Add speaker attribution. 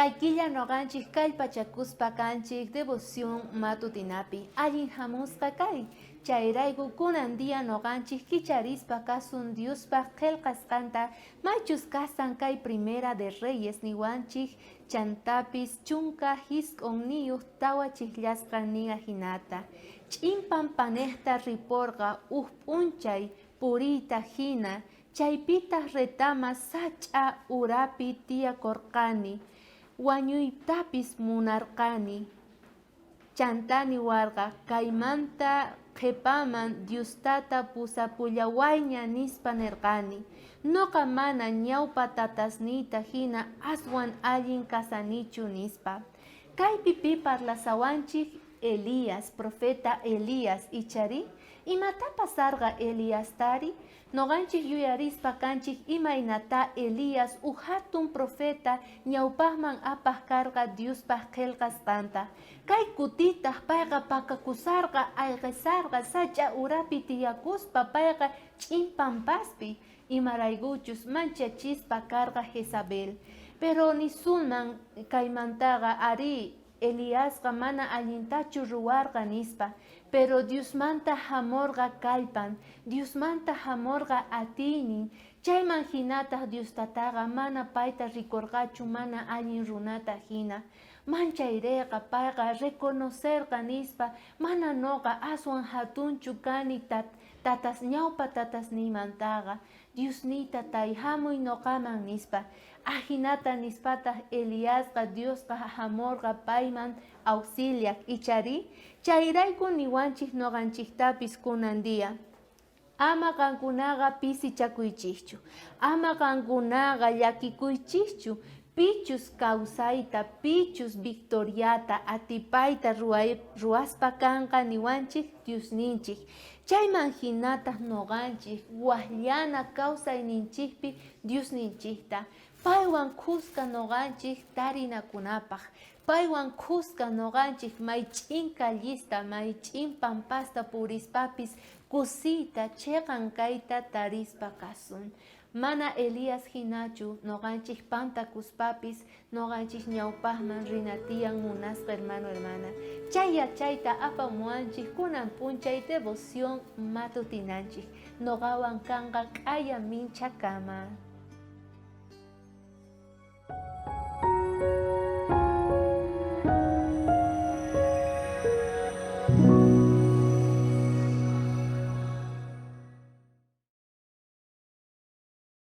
Speaker 1: Kaikilla noganchik kallpachakuspa kanchik devoción matutinapi. Allin hamusqa kay. Chayrayku kunan día noganchik kicharispa kasun Diospa qillqasqanta maychus kasan kay Primera de Reyes niwanchik chantapis chunka hisk'un niyuq tawa chikllashqan niya hinata. Ch'impan panejta riporqa p'unchay puriyta hina chaypita retama sach'a urapi tiyakorqani. Wañuytapis munarqani. Chantani warqa kaymanta qhipaman Diostata pusapulawayña nispa nirqani. Noqa mana ñawpa tatasniyta hina aswan allin kasanichu nispa. Kaypi pi parlasawanchik Elías, profeta Elías ichari, imata pasarqa Elíastari, noqanchik yuyarispa kanchik imaynata Elías hatun profeta ñawpaqman apaq karqa Diospaq qillqasqanta. Kay kutitaq payqa pakakusarqa ayqisarqa sacha urapi tiyakuspa payqa ch'impanpaspi imaraykuchus manchachispa karqa Jezabel. Pero nisunman kaymantaqa ari Elíasqa mana allintachu ruwarqa nispa, pero Diosmanta hamurqa kallpan, Diosmanta hamurqa atiynin, chayman hinataq Diostataqa mana payta rikurqachu mana allin runata hina. Manchayrayqa payqa reconocerqa nispa, mana noqa aswan hatunchu kani ñawpa tatasniymantaqa, Diosnita tayhamuy noqaman nispa. Ahinata nispataq Elíasqa Diosqa hamurqa payman auxiliaq ichari, chayrayku niwanchik noqanchiktapis kunan día. Ama qankunaqa pisichakuychikchu, ama qankunaqa llakikuychikchu, pichus kawsayta, pichus victoriata, atipayta ruwaspa kanqa niwanchik Diosninchik. Chayman hinataq noqanchik waqllana kawsayninchikpi Diosninchikta. Paywan kusqa noqanchik tarinakunapaq. Paywan kusqa noqanchik may ch'in kallista, may ch'in pampasta purispapis kusita chiqankayta tarispa kasun. Mana Elías hinachu noqanchik pantakuspapis noqanchik ñawpaqman rinatiyan munasqa hermano hermana. Chay yachayta apamuanchik kunan punchay devoción matutinanchik. Noqawan kanqa k'aya mincha kama.